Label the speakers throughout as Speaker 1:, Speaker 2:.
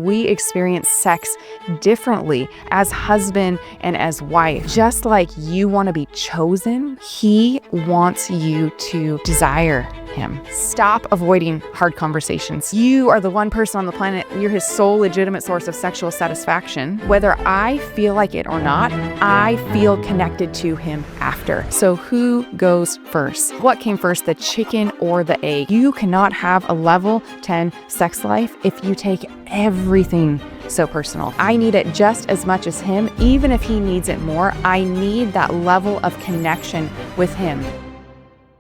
Speaker 1: We experience sex differently as husband and as wife. Just like you want to be chosen, he wants you to desire him. Stop avoiding hard conversations. You are the one person on the planet, you're his sole legitimate source of sexual satisfaction. Whether I feel like it or not, I feel connected to him after. So who goes first? What came first, the chicken or the egg? You cannot have a level 10 sex life if you take everything so personal. I need it just as much as him, even if he needs it more. I need that level of connection with him.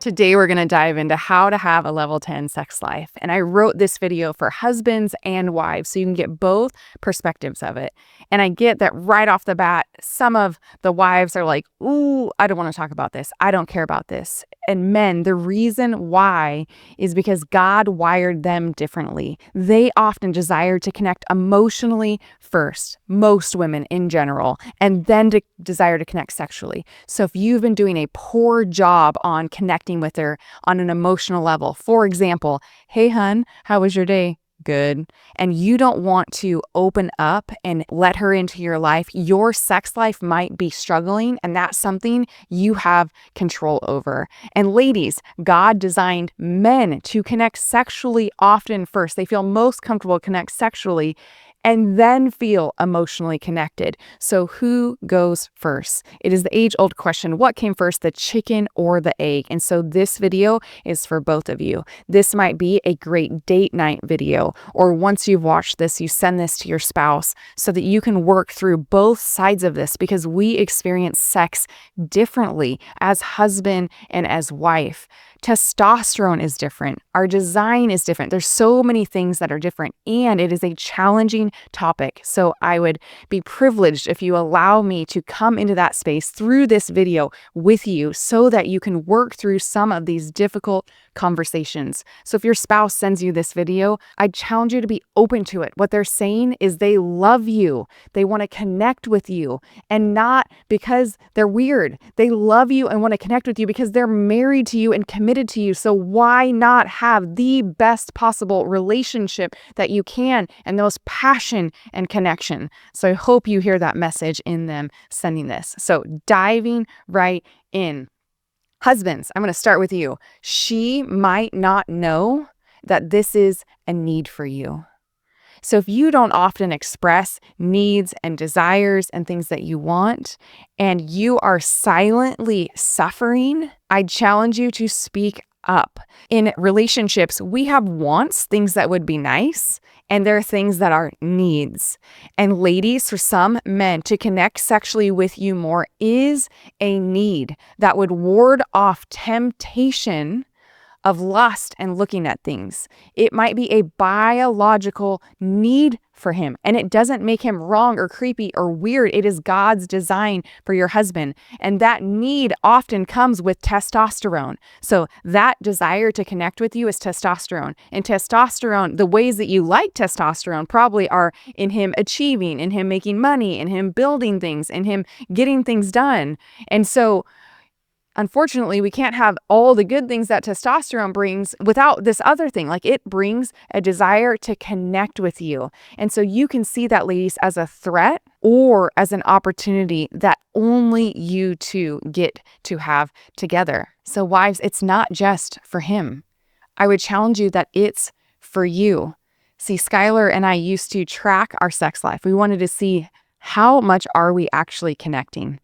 Speaker 1: Today, we're going to dive into how to have a level 10 sex life. And I wrote this video for husbands and wives so you can get both perspectives of it. And I get that right off the bat, some of the wives are like, ooh, I don't want to talk about this. I don't care about this. And men, the reason why is because God wired them differently. They often desire to connect emotionally first, most women in general, and then to desire to connect sexually. So if you've been doing a poor job on connecting with her on an emotional level, for example, hey hun, how was your day? Good. And you don't want to open up and let her into your life, your sex life might be struggling, and that's something you have control over. And ladies, God designed men to connect sexually often first. They feel most comfortable to connect sexually and then feel emotionally connected. So who goes first? It is the age-old question, what came first, the chicken or the egg? And so this video is for both of you. This might be a great date night video, or once you've watched this, you send this to your spouse so that you can work through both sides of this, because we experience sex differently as husband and as wife. Testosterone is different. Our design is different. There's so many things that are different, and it is a challenging topic. So I would be privileged if you allow me to come into that space through this video with you so that you can work through some of these difficult conversations. So if your spouse sends you this video, I challenge you to be open to it. What they're saying is they love you. They want to connect with you, and not because they're weird. They love you and want to connect with you because they're married to you and committed to you. So why not have the best possible relationship that you can, and the most passion and connection? So I hope you hear that message in them sending this. So diving right in. Husbands, I'm going to start with you. She might not know that this is a need for you. So if you don't often express needs and desires and things that you want, and you are silently suffering, I challenge you to speak up. In relationships, we have wants, things that would be nice, and there are things that are needs. And ladies, for some men, to connect sexually with you more is a need that would ward off temptation of lust and looking at things. It might be a biological need for him, and it doesn't make him wrong or creepy or weird. It is God's design for your husband, and that need often comes with testosterone. So that desire to connect with you is testosterone. And testosterone, the ways that you like testosterone probably are in him achieving, in him making money, in him building things, in him getting things done. And so unfortunately, we can't have all the good things that testosterone brings without this other thing. Like, it brings a desire to connect with you. And so you can see that, ladies, as a threat or as an opportunity that only you two get to have together. So wives, it's not just for him. I would challenge you that it's for you. See, Skylar and I used to track our sex life. We wanted to see how much are we actually connecting.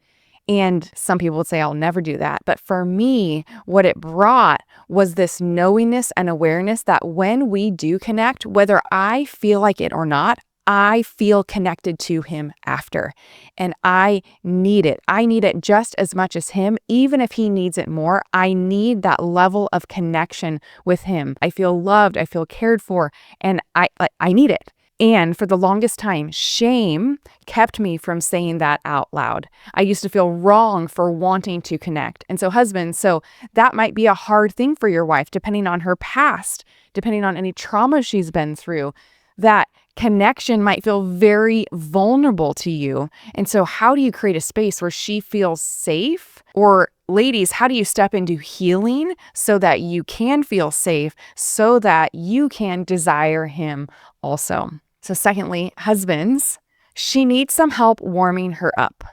Speaker 1: And some people would say, I'll never do that. But for me, what it brought was this knowingness and awareness that when we do connect, whether I feel like it or not, I feel connected to him after. And I need it. I need it just as much as him. Even if he needs it more, I need that level of connection with him. I feel loved. I feel cared for. And I need it. And for the longest time, shame kept me from saying that out loud. I used to feel wrong for wanting to connect. And so husbands, so that might be a hard thing for your wife, depending on her past, depending on any trauma she's been through. That connection might feel very vulnerable to you. And so how do you create a space where she feels safe? Or ladies, how do you step into healing so that you can feel safe, so that you can desire him also? So secondly, husbands, she needs some help warming her up.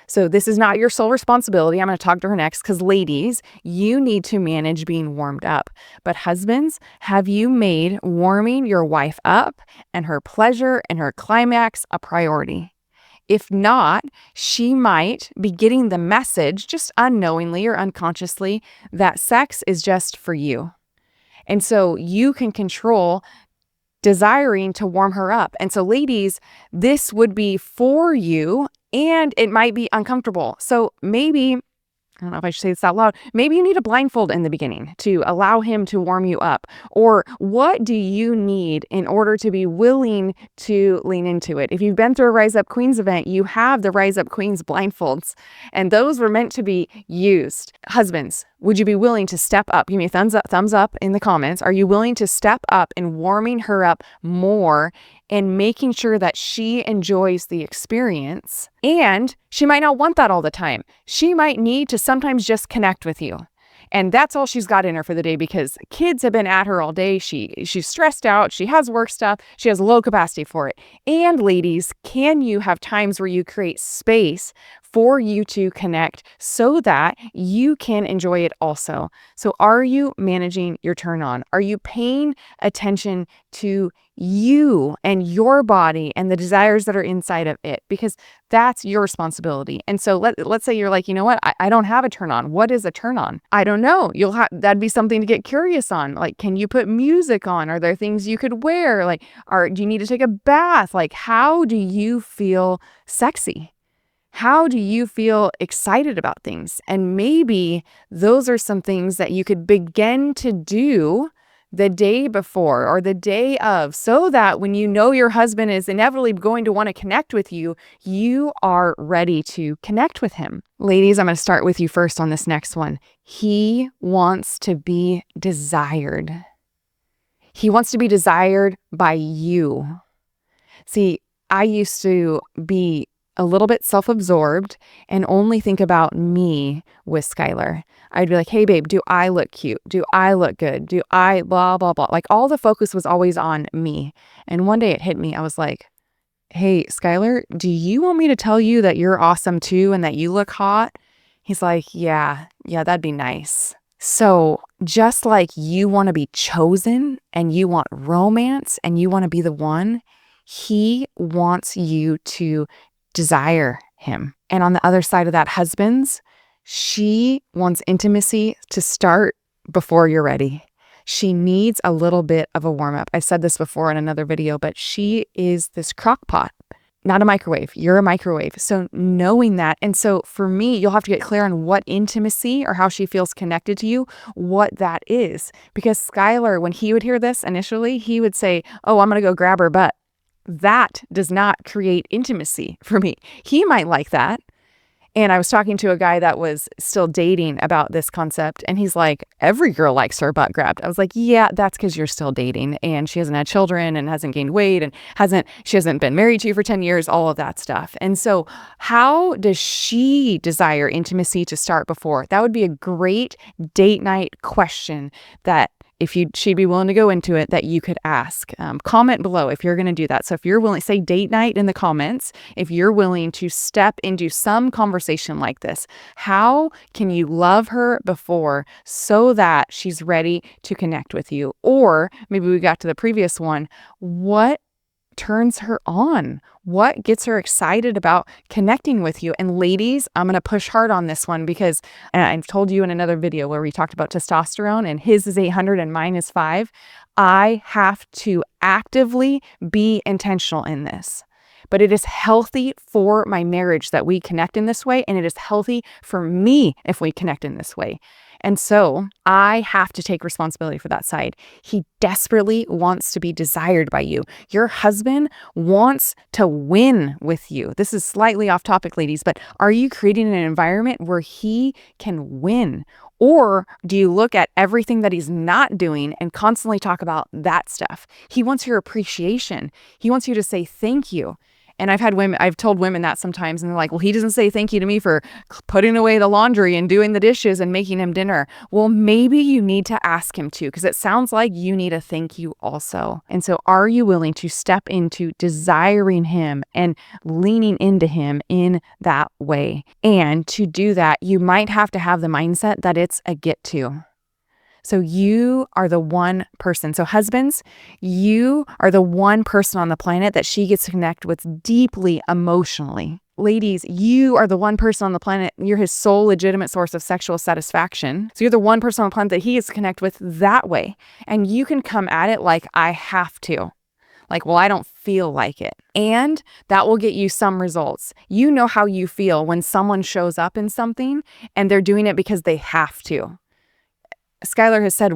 Speaker 1: So this is not your sole responsibility. I'm going to talk to her next because ladies, you need to manage being warmed up. But husbands, have you made warming your wife up and her pleasure and her climax a priority? If not, she might be getting the message, just unknowingly or unconsciously, that sex is just for you. And so you can control desiring to warm her up. And so ladies, this would be for you and it might be uncomfortable. So maybe, I don't know if I should say this out loud, maybe you need a blindfold in the beginning to allow him to warm you up. Or what do you need in order to be willing to lean into it? If you've been through a Rise Up Queens event, you have the Rise Up Queens blindfolds, and those were meant to be used. Husbands, would you be willing to step up? Give me a thumbs up in the comments. Are you willing to step up in warming her up more and making sure that she enjoys the experience? And she might not want that all the time. She might need to sometimes just connect with you. And that's all she's got in her for the day because kids have been at her all day. She's stressed out. She has work stuff. She has low capacity for it. And ladies, can you have times where you create space for you to connect so that you can enjoy it also? So are you managing your turn on? Are you paying attention to you and your body and the desires that are inside of it? Because that's your responsibility. And so let's say you're like, you know what? I don't have a turn on. What is a turn on? I don't know. That'd be something to get curious on. Like, can you put music on? Are there things you could wear? Like, do you need to take a bath? Like, how do you feel sexy? How do you feel excited about things? And maybe those are some things that you could begin to do the day before or the day of, so that when you know your husband is inevitably going to want to connect with you, you are ready to connect with him. Ladies, I'm going to start with you first on this next one. He wants to be desired. He wants to be desired by you. See, I used to be a little bit self-absorbed and only think about me with Skylar. I'd be like, hey babe, do I look cute? Do I look good? Do I blah, blah, blah. Like all the focus was always on me. And one day it hit me. I was like, hey Skylar, do you want me to tell you that you're awesome too and that you look hot? He's like, yeah, that'd be nice. So just like you want to be chosen and you want romance and you want to be the one, he wants you to desire him. And on the other side of that, husbands, she wants intimacy to start before you're ready. She needs a little bit of a warm up. I said this before in another video, but she is this crock pot, not a microwave. You're a microwave. So knowing that. And so for me, you'll have to get clear on what intimacy or how she feels connected to you, what that is. Because Skylar, when he would hear this initially, he would say, oh, I'm going to go grab her butt. That does not create intimacy for me. He might like that. And I was talking to a guy that was still dating about this concept. And he's like, every girl likes her butt grabbed. I was like, yeah, that's because you're still dating. And she hasn't had children and hasn't gained weight and she hasn't been married to you for 10 years, all of that stuff. And so how does she desire intimacy to start before? That would be a great date night question that if she'd be willing to go into it, that you could ask. Comment below if you're going to do that. So if you're willing, say date night in the comments, if you're willing to step into some conversation like this, how can you love her before so that she's ready to connect with you? Or maybe we got to the previous one, what turns her on? What gets her excited about connecting with you? And ladies, I'm going to push hard on this one because I've told you in another video where we talked about testosterone and his is 800 and mine is 5. I have to actively be intentional in this. But it is healthy for my marriage that we connect in this way, and it is healthy for me if we connect in this way. And so I have to take responsibility for that side. He desperately wants to be desired by you. Your husband wants to win with you. This is slightly off topic, ladies, but are you creating an environment where he can win? Or do you look at everything that he's not doing and constantly talk about that stuff? He wants your appreciation. He wants you to say thank you. And I've told women that sometimes, and they're like, well, he doesn't say thank you to me for putting away the laundry and doing the dishes and making him dinner. Well, maybe you need to ask him to, because it sounds like you need a thank you also. And so are you willing to step into desiring him and leaning into him in that way? And to do that, you might have to have the mindset that it's a get to. So you are the one person. So husbands, you are the one person on the planet that she gets to connect with deeply emotionally. Ladies, you are the one person on the planet. You're his sole legitimate source of sexual satisfaction. So you're the one person on the planet that he gets to connect with that way. And you can come at it like, I have to. Like, well, I don't feel like it. And that will get you some results. You know how you feel when someone shows up in something and they're doing it because they have to. Skylar has said,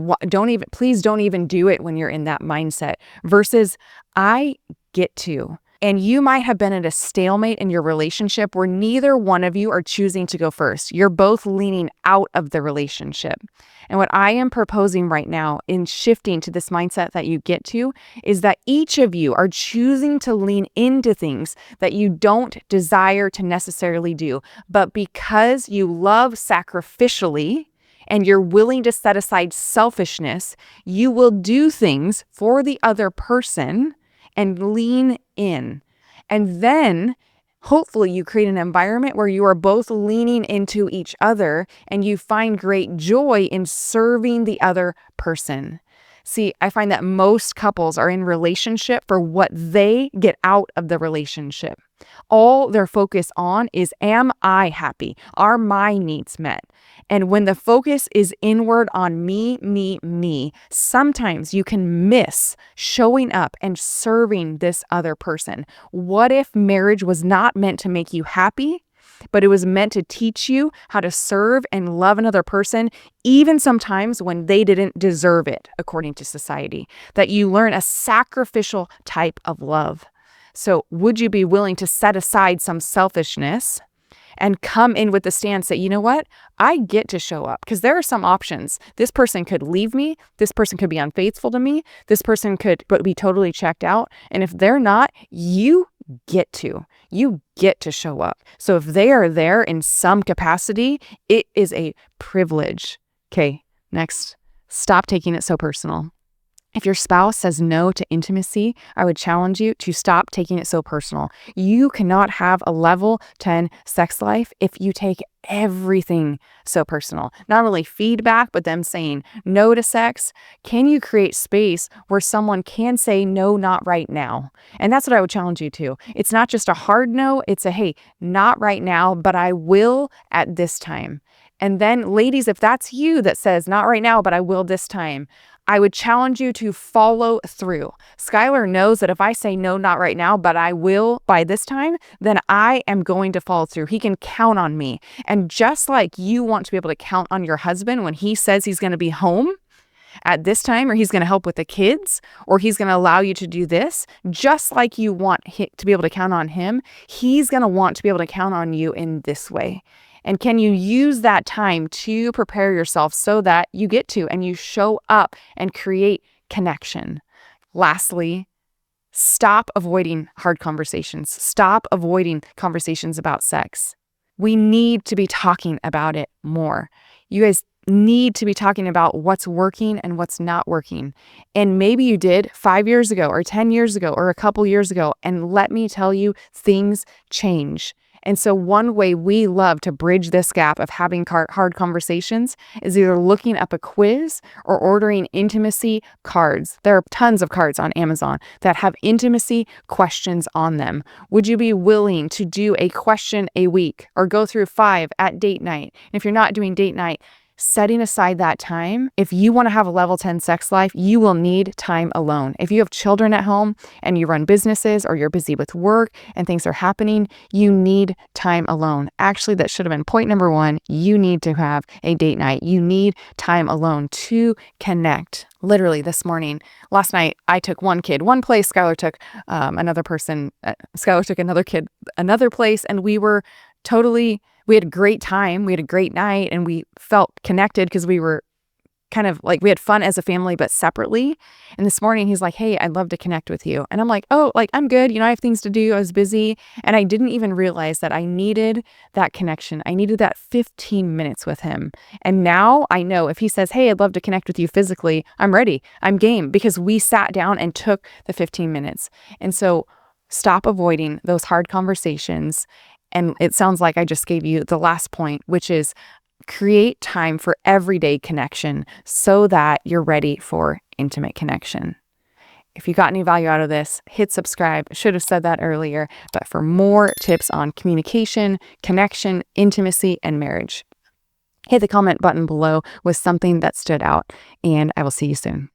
Speaker 1: please don't even do it when you're in that mindset, versus I get to. And you might have been at a stalemate in your relationship where neither one of you are choosing to go first. You're both leaning out of the relationship. And what I am proposing right now in shifting to this mindset that you get to is that each of you are choosing to lean into things that you don't desire to necessarily do, but because you love sacrificially, and you're willing to set aside selfishness, you will do things for the other person and lean in. And then hopefully you create an environment where you are both leaning into each other and you find great joy in serving the other person. See, I find that most couples are in relationship for what they get out of the relationship. All they're focused on is, am I happy? Are my needs met? And when the focus is inward on me, sometimes you can miss showing up and serving this other person. What if marriage was not meant to make you happy, but it was meant to teach you how to serve and love another person, even sometimes when they didn't deserve it, according to society, that you learn a sacrificial type of love. So would you be willing to set aside some selfishness and come in with the stance that, you know what, I get to show up? Because there are some options. This person could leave me. This person could be unfaithful to me. This person could be totally checked out. And if they're not, you get to show up. So if they are there in some capacity, it is a privilege. Okay, next, stop taking it so personal. If your spouse says no to intimacy, I would challenge you to stop taking it so personal. You cannot have a level 10 sex life if you take everything so personal. Not only feedback, but them saying no to sex. Can you create space where someone can say no, not right now? And that's what I would challenge you to. It's not just a hard no, it's a, hey, not right now, but I will at this time. And then ladies, if that's you that says not right now, but I will this time, I would challenge you to follow through. Skylar knows that if I say no, not right now, but I will by this time, then I am going to follow through. He can count on me. And just like you want to be able to count on your husband when he says he's going to be home at this time, or he's going to help with the kids, or he's going to allow you to do this, just like you want to be able to count on him, he's going to want to be able to count on you in this way. And can you use that time to prepare yourself so that you get to and you show up and create connection? Lastly, stop avoiding hard conversations. Stop avoiding conversations about sex. We need to be talking about it more. You guys need to be talking about what's working and what's not working. And maybe you did 5 years ago or 10 years ago or a couple years ago. And let me tell you, things change. And so one way we love to bridge this gap of having hard conversations is either looking up a quiz or ordering intimacy cards. There are tons of cards on Amazon that have intimacy questions on them. Would you be willing to do a question a week or go through 5 at date night? And if you're not doing date night, setting aside that time. If you want to have a level 10 sex life, you will need time alone. If you have children at home and you run businesses or you're busy with work and things are happening, you need time alone. Actually, that should have been point number 1. You need to have a date night. You need time alone to connect. Literally last night, I took one kid one place, Skylar took another person, Skylar took another kid another place, and we had a great time. We had a great night and we felt connected because we were kind of like we had fun as a family, but separately. And this morning he's like, hey, I'd love to connect with you. And I'm like, oh, like I'm good. I have things to do. I was busy. And I didn't even realize that I needed that connection. I needed that 15 minutes with him. And now I know if he says, hey, I'd love to connect with you physically, I'm ready. I'm game, because we sat down and took the 15 minutes. And so stop avoiding those hard conversations. And it sounds like I just gave you the last point, which is create time for everyday connection so that you're ready for intimate connection. If you got any value out of this, hit subscribe. Should have said that earlier. But for more tips on communication, connection, intimacy, and marriage, hit the comment button below with something that stood out, and I will see you soon.